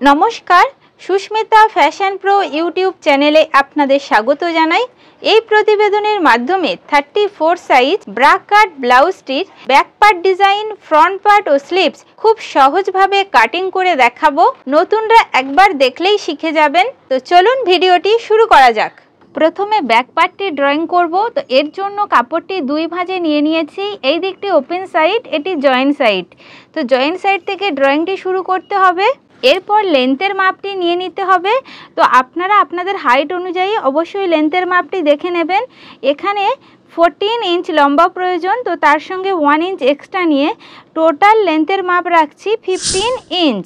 নমস্কার, Susmita fashion pro YouTube চ্যানেলে আপনাদের স্বাগত জানাই। এই প্রতিবেদনের মাধ্যমে 34 সাইজ ব্রা কাট ব্লাউজটির back part design, front part ও স্লিভস খুব সহজভাবে কাটিং করে দেখাবো। নতুনরা একবার দেখলেই শিখে যাবেন। তো চলুন ভিডিওটি শুরু করা যাক। প্রথমে ব্যাক পার্টটি ড্রয়িং করব। তো এর জন্য কাপড়টি দুই ভাঁজে নিয়ে নিয়েছি। এই দিকটি ওপেন সাইড, এটি জয়েন্ট সাইড। তো জয়েন্ট সাইড থেকে ড্রয়িংটি শুরু করতে হবে। এরপর লেন্থের মাপটি নিয়ে নিতে হবে। তো আপনারা আপনাদের হাইট অনুযায়ী অবশ্যই লেন্থের মাপটি দেখে নেবেন। এখানে 14 ইঞ্চ লম্বা প্রয়োজন, তো তার সঙ্গে 1 ইঞ্চ এক্সট্রা নিয়ে টোটাল লেন্থের মাপ রাখছি 15 ইঞ্চ।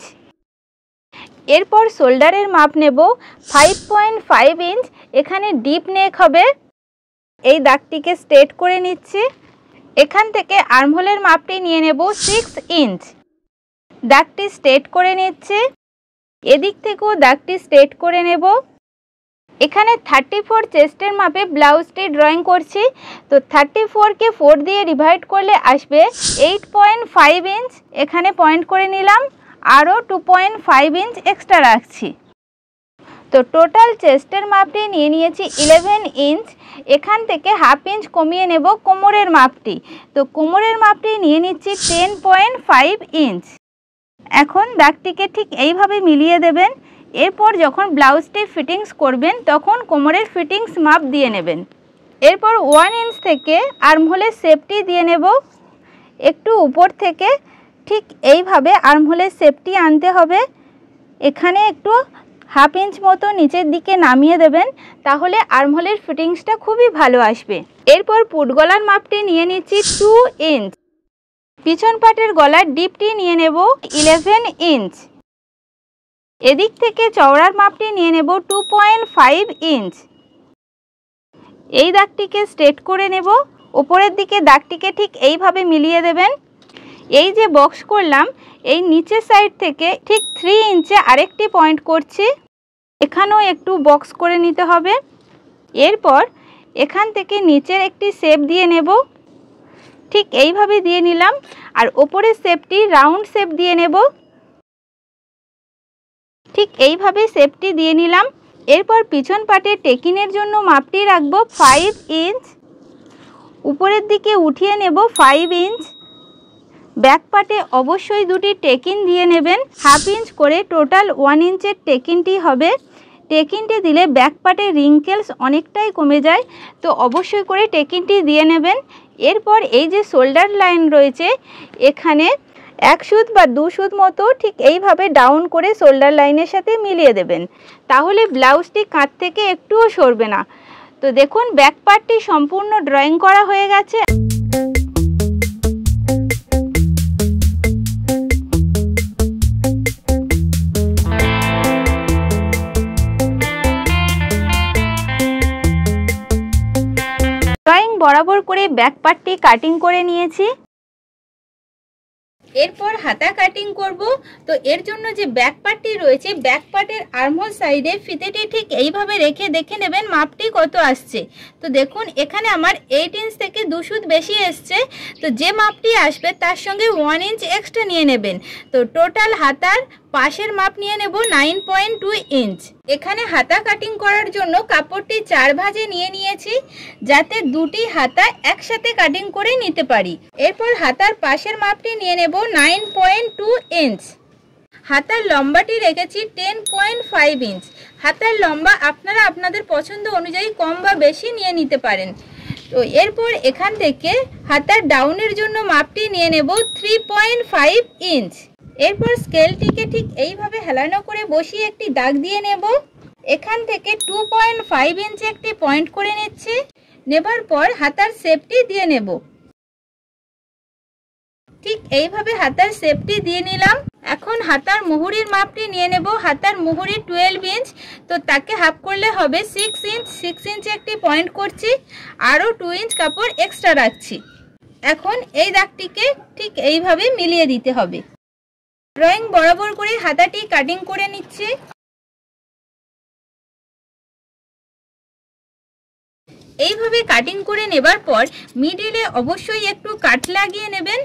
এরপর শোল্ডারের মাপ নেব 5.5 ইঞ্চ। এখানে ডিপ নেক হবে। এই দাগটিকে স্ট্রেট করে নিচ্ছি। এখান থেকে আর্মহোলের মাপটি নিয়ে নেব 6 ইঞ্চ। দাগটি স্ট্রেট করে নিচ্ছে। এদিক থেকেও দাগটি স্ট্রেট করে নেব। এখানে 34 চেস্টের মাপে ব্লাউজটি ড্রয়িং করছি। তো 34কে 4 দিয়ে ডিভাইড করলে আসবে 8.5 ইঞ্চ। এখানে পয়েন্ট করে নিলাম, আরও 2.5 ইঞ্চ এক্সট্রা রাখছি। তো টোটাল চেস্টের মাপটি নিয়ে নিয়েছি 11 ইঞ্চ। এখান থেকে হাফ ইঞ্চ কমিয়ে নেব কোমরের মাপটি। তো কোমরের মাপটি নিয়ে নিচ্ছি 10.5 ইঞ্চ। এখন দাগটিকে ঠিক এইভাবে মিলিয়ে দেবেন। এরপর যখন ব্লাউজটি ফিটিংস করবেন তখন কোমরের ফিটিংস মাপ দিয়ে নেবেন। এরপর 1 ইঞ্চ থেকে আর্মহোলের শেপটি দিয়ে নেব। একটু উপর থেকে ঠিক এইভাবে আর্মহোলের শেপটি আনতে হবে। এখানে একটু হাফ ইঞ্চ মতো নিচের দিকে নামিয়ে দেবেন, তাহলে আর্মহোলের ফিটিংসটা খুবই ভালো আসবে। এরপর পুট গলার মাপটি নিয়ে নিচ্ছি 2 ইঞ্চ। পিছন পাটের গলার ডিপটি নিয়ে নেব 11 ইঞ্চ। এদিক থেকে চওড়ার মাপটি নিয়ে নেব 2.5 ইঞ্চ। এই দাগটিকে স্ট্রেট করে নেব। উপরের দিকে দাগটিকে ঠিক এইভাবে মিলিয়ে দেবেন। এই যে বক্স করলাম, এই নিচের সাইড থেকে ঠিক 3 ইঞ্চে আরেকটি পয়েন্ট করছি। এখানেও একটু বক্স করে নিতে হবে। এরপর এখান থেকে নিচের একটি শেপ দিয়ে নেব। ঠিক এইভাবে দিয়ে নিলাম। আর ওপরের শেপটি রাউন্ড শেপ দিয়ে নেব। ঠিক এইভাবে শেপটি দিয়ে নিলাম। এরপর পিছন পাটে টেকিনের জন্য মাপটি রাখব 5 ইঞ্চ। উপরের দিকে উঠিয়ে নেব 5 ইঞ্চ। ব্যাক পাটে অবশ্যই দুটি টেকিন দিয়ে নেবেন। হাফ ইঞ্চ করে টোটাল 1 ইঞ্চের টেকিনটি হবে। টেকিনটি দিলে ব্যাক পাটে রিঙ্কেলস অনেকটাই কমে যায়, তো অবশ্যই করে টেকিনটি দিয়ে নেবেন। এরপর এই যে শোল্ডার লাইন রয়েছে, এখানে 1 সুত বা 2 সুত মতো ঠিক এইভাবে ডাউন করে শোল্ডার লাইনের সাথে মিলিয়ে দেবেন, তাহলে ব্লাউজটি কাঁধ থেকে একটুও সরবে না। তো দেখুন ব্যাক পার্টটি সম্পূর্ণ ড্রয়িং করা হয়ে গেছে। ড্রয়িং বরাবর করে ব্যাক পার্টটি কাটিং করে নিয়েছি। এরপর হাতা কাটিং করব। তো এর জন্য যে ব্যাক পার্টটি রয়েছে, ব্যাক পার্টের আর্মহোল সাইডে ফিতেটি ঠিক এইভাবে রেখে দেখে নেবেন মাপটি কত আসছে। তো দেখুন এখানে আমার 8 ইঞ্চ থেকে 2 সুত বেশি এসছে। তো যে মাপটি আসবে তার সঙ্গে 1 ইঞ্চ এক্সট্রা নিয়ে নেবেন। তো টোটাল হাতার পাশের মাপ নিয়ে নেব 9.2 ইঞ্চ। এখানে হাতা কাটিং করার জন্য কাপড়টি 4 ভাঁজে নিয়ে নিয়েছি, যাতে দুটি হাতা একসাথে কাটিং করে নিতে পারি। এরপর হাতার পাশের মাপটি নিয়ে নেব 9.2 ইঞ্চ। হাতার লম্বাটি রেখেছি 10.5 ইঞ্চ। হাতার লম্বা আপনারা আপনাদের পছন্দ অনুযায়ী কম বা বেশি নিয়ে নিতে পারেন। তো এরপর এখান থেকে হাতার ডাউনের জন্য মাপটি নিয়ে নেব 3.5 ইঞ্চ। এরপর স্কেলটিকে ঠিক এইভাবে হেলানো করে বসিয়ে একটি দাগ দিয়ে নেব। এখান থেকে 2.5 ইঞ্চে একটি পয়েন্ট করে নিচ্ছি। নেবার পর হাতার শেপটি দিয়ে নেব। ঠিক এইভাবে হাতার শেপটি দিয়ে নিলাম। এখন হাতার মুহুরির মাপটি নিয়ে নেব। হাতার মুহুরি 12 ইঞ্চ, তো তাকে হাফ করলে হবে 6 ইঞ্চ। 6 ইঞ্চে একটি পয়েন্ট করছি, আরও 2 ইঞ্চ কাপড় এক্সট্রা রাখছি। এখন এই দাগটিকে ঠিক এইভাবে মিলিয়ে দিতে হবে। ড্রয়িং বরাবর করে হাতাটি কাটিং করে নিচ্ছি। এইভাবে কাটিং করে নেবার পর মিডিলে অবশ্যই একটু কাট লাগিয়ে নেবেন।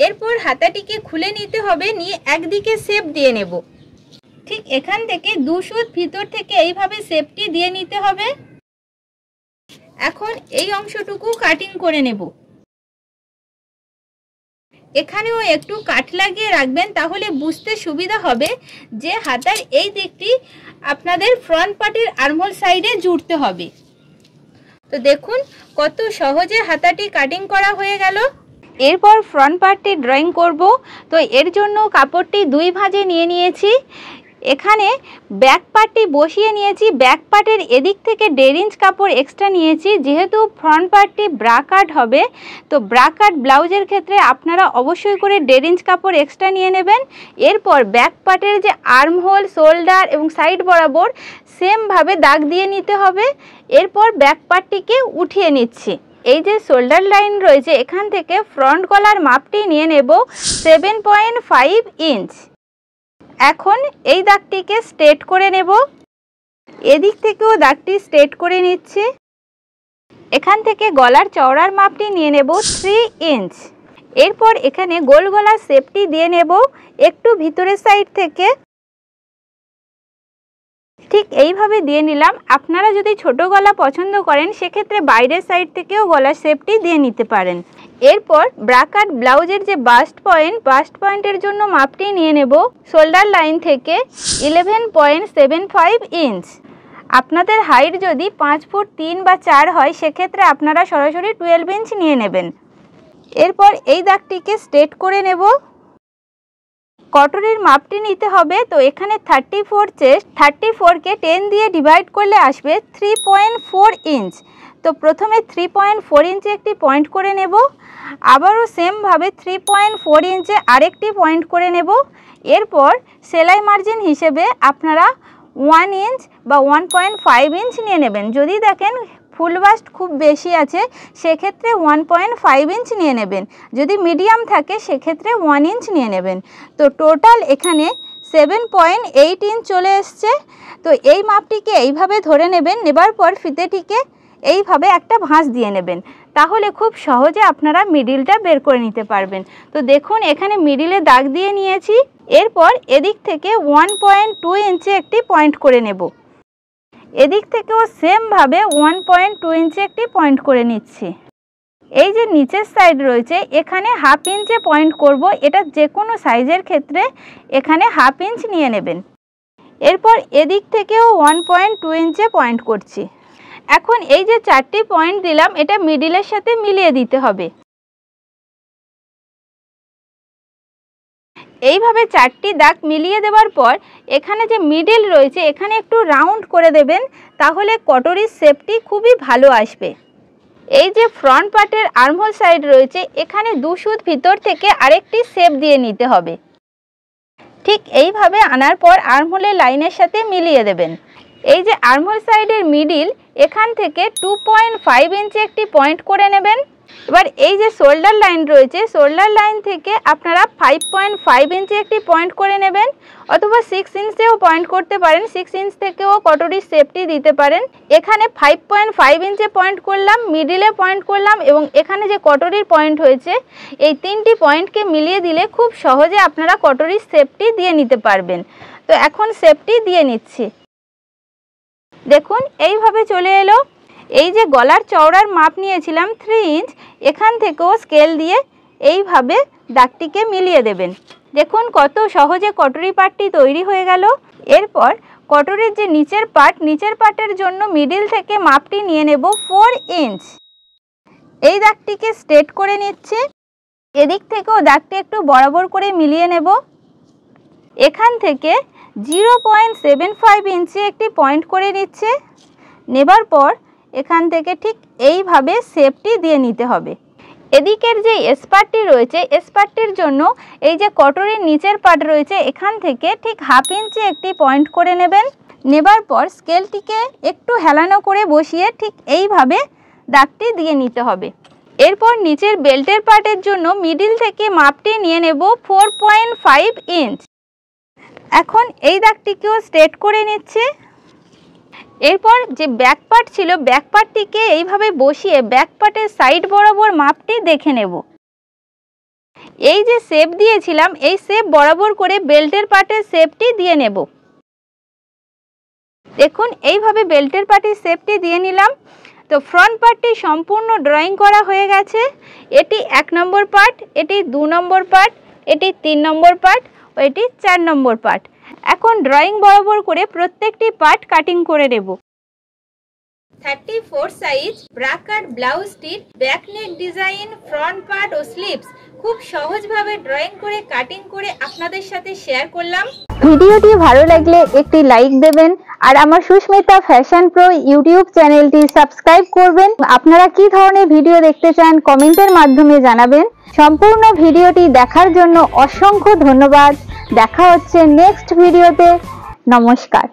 এরপর হাতাটিকে খুলে নিতে হবে, নিয়ে একদিকে শেপ দিয়ে নেব। ঠিক এখান থেকে 2 সুত ভিতর থেকে এইভাবে শেপটি দিয়ে নিতে হবে। এখন এই অংশটুকু কাটিং করে নেব। এখানেও একটু কাট লাগিয়ে রাখবেন, তাহলে বুঝতে সুবিধা হবে যে হাতার এই দিকটি আপনাদের ফ্রন্ট পার্টের আর্মহোল সাইডে জুড়তে হবে। তো দেখুন কত সহজে হাতাটি কাটিং করা হয়ে গেল। এরপর ফ্রন্ট পার্টটি ড্রয়িং করব। তো এর জন্য কাপড়টি 2 ভাঁজে নিয়ে নিয়েছি। এখানে ব্যাক পার্টটি বসিয়ে নিয়েছি। ব্যাক পার্টের এদিক থেকে 1.5 ইঞ্চ কাপড় এক্সট্রা নিয়েছি, যেহেতু ফ্রন্ট পার্টটি ব্রা কাট হবে। তো ব্রা কাট ব্লাউজের ক্ষেত্রে আপনারা অবশ্যই করে 1.5 ইঞ্চ কাপড় এক্সট্রা নিয়ে নেবেন। এরপর ব্যাক পার্টের যে আর্মহোল, শোল্ডার এবং সাইড বরাবর সেমভাবে দাগ দিয়ে নিতে হবে। এরপর ব্যাক পার্টটিকে উঠিয়ে নিচ্ছি। এই যে শোল্ডার লাইন রয়েছে, এখান থেকে ফ্রন্ট গলার মাপটি নিয়ে নেব 7.5 ইঞ্চ। এখন এই দাগটিকে স্ট্রেট করে নেব। এদিক থেকেও দাগটি স্ট্রেট করে নিচ্ছি। এখান থেকে গলার চওড়ার মাপটি নিয়ে নেব 3 ইঞ্চ। এরপর এখানে গোল গলার শেপটি দিয়ে নেব একটু ভিতরের সাইড থেকে। ঠিক এইভাবে দিয়ে নিলাম। আপনারা যদি ছোট গলা পছন্দ করেন সেক্ষেত্রে বাইরের সাইড থেকেও গলার শেপটি দিয়ে নিতে পারেন। এরপর ব্রা কাট ব্লাউজের যে বাস্ট পয়েন্টের জন্য মাপটি নিয়ে নেব শোল্ডার লাইন থেকে 11.75 ইঞ্চ। আপনাদের হাইট যদি 5 ফুট 3 বা 4 হয় সেক্ষেত্রে আপনারা সরাসরি 12 ইঞ্চ নিয়ে নেবেন। এরপর এই দাগটিকে স্ট্রেট করে নেব। কটরির মাপটি নিতে হবে। তো এখানে 34 চেস্ট, 34কে 10 দিয়ে ডিভাইড করলে আসবে 3.4 ইঞ্চ। তো প্রথমে 3.4 ইঞ্চে একটি পয়েন্ট করে নেব। আবারও সেমভাবে 3.4 ইঞ্চে আরেকটি পয়েন্ট করে নেব। এরপর সেলাই মার্জিন হিসেবে আপনারা 1 ইঞ্চ বা 1.5 ইঞ্চ নিয়ে নেবেন। যদি দেখেন ফুল বাস্ট খুব বেশি আছে সেক্ষেত্রে 1.5 ইঞ্চ নিয়ে নেবেন। যদি মিডিয়াম থাকে সেক্ষেত্রে 1 ইঞ্চ নিয়ে নেবেন। তো টোটাল এখানে 7.8 ইঞ্চ চলে এসছে। তো এই মাপটিকে এইভাবে ধরে নেবেন। নেবার পর ফিতেটিকে এইভাবে একটা ভাঁজ দিয়ে নেবেন, তাহলে খুব সহজে আপনারা মিডিলটা বের করে নিতে পারবেন। তো দেখুন এখানে মিডিলে দাগ দিয়ে নিয়েছি। এরপর এদিক থেকে 1.2 ইঞ্চে একটি পয়েন্ট করে নেব। এদিক থেকেও সেমভাবে 1.2 ইঞ্চে একটি পয়েন্ট করে নিচ্ছি। এই যে নিচের সাইড রয়েছে এখানে 1/2 ইঞ্চে পয়েন্ট করব। এটা যে কোনো সাইজের ক্ষেত্রে এখানে 1/2 ইঞ্চ নিয়ে নেবেন। এরপর এদিক থেকেও 1.2 ইঞ্চে পয়েন্ট করছি। এখন এই যে 4টি পয়েন্ট দিলাম এটা মিডিলের সাথে মিলিয়ে দিতে হবে। এইভাবে 4টি দাগ মিলিয়ে দেওয়ার পর এখানে যে মিডিল রয়েছে এখানে একটু রাউন্ড করে দেবেন, তাহলে কটরির শেপটি খুবই ভালো আসবে। এই যে ফ্রন্ট পার্টের আর্মহোল সাইড রয়েছে এখানে 2 সুত ভিতর থেকে আরেকটি শেপ দিয়ে নিতে হবে। ঠিক এইভাবে আনার পর আর্মহোলের লাইনের সাথে মিলিয়ে দেবেন। এই যে আর্মহোল সাইডের মিডিল এখান থেকে 2.5 ইঞ্চে একটি পয়েন্ট করে নেবেন। এবার এই যে শোল্ডার লাইন রয়েছে শোল্ডার লাইন থেকে আপনারা 5.5 ইঞ্চে একটি পয়েন্ট করে নেবেন, অথবা 6 ইঞ্চেও পয়েন্ট করতে পারেন। 6 ইঞ্চ থেকেও কটরির শেপটি দিতে পারেন। এখানে 5.5 ইঞ্চে পয়েন্ট করলাম, মিডিলে পয়েন্ট করলাম এবং এখানে যে কটরির পয়েন্ট হয়েছে এই 3টি পয়েন্টকে মিলিয়ে দিলে খুব সহজে আপনারা কটরির শেপটি দিয়ে নিতে পারবেন। তো এখন শেপটি দিয়ে নিচ্ছি। দেখুন এইভাবে চলে এলো। এই যে গলার চওড়ার মাপ নিয়েছিলাম 3 ইঞ্চ, এখান থেকেও স্কেল দিয়ে এইভাবে দাগটিকে মিলিয়ে দেবেন। দেখুন কত সহজে কটরি পার্টটি তৈরি হয়ে গেল। এরপর কটরির যে নিচের পার্টের জন্য মিডিল থেকে মাপটি নিয়ে নেব 4 ইঞ্চ। এই দাগটিকে স্ট্রেট করে নিচ্ছে। এদিক থেকেও দাগটি একটু বরাবর করে মিলিয়ে নেব। এখান থেকে 0.75 ইঞ্চি একটি পয়েন্ট করে নিচ্ছে। নেবার পর এখান থেকে ঠিক এইভাবে শেপটি দিয়ে নিতে হবে। এদিকের যে এসপার্টটি রয়েছে এসপার্টটির জন্য এই যে কটরির নিচের পার্ট রয়েছে এখান থেকে ঠিক 1/2 ইঞ্চি একটি পয়েন্ট করে নেবেন। নেবার পর স্কেলটিকে একটু হেলানো করে বসিয়ে ঠিক এইভাবে দাগটি দিয়ে নিতে হবে। এরপর নিচের বেল্টের পার্টের জন্য মিডিল থেকে মাপটি নিয়ে নেব 4.5 ইঞ্চ। এখন এই দাগটিকেও স্ট্রেট করে নিচ্ছে। এরপর যে ব্যাক পার্ট ছিল ব্যাক পার্টটিকে এইভাবে বসিয়ে ব্যাক পার্টের সাইড বরাবর মাপটি দেখে নেব। এই যে শেপ দিয়েছিলাম এই শেপ বরাবর করে বেল্টের পার্টের শেপটি দিয়ে নেব। দেখুন এইভাবে বেল্টের পার্টির শেপটি দিয়ে নিলাম। তো ফ্রন্ট পার্টটি সম্পূর্ণ ড্রয়িং করা হয়ে গেছে। এটি 1 নম্বর পার্ট, এটি 2 নম্বর পার্ট, এটি 3 নম্বর পার্ট ও এটি 4 নম্বর পার্ট। এখন ড্রয়িং বরাবর করে প্রত্যেকটি পার্ট কাটিং করে নেব। 34 সাইজ ব্রা কাট ব্লাউজটির back neck design, front part ও স্লিভস খুব সহজভাবে ড্রয়িং করে কাটিং করে আপনাদের সাথে শেয়ার করলাম। ভিডিওটি ভালো লাগলে একটি লাইক দেবেন আর আমার সুস্মিতা ফ্যাশন প্রো ইউটিউব চ্যানেলটি সাবস্ক্রাইব করবেন। আপনারা কি ধরনের ভিডিও দেখতে চান কমেন্টের মাধ্যমে জানাবেন। সম্পূর্ণ ভিডিওটি দেখার জন্য অসংখ্য ধন্যবাদ। দেখা হচ্ছে নেক্সট ভিডিওতে। নমস্কার।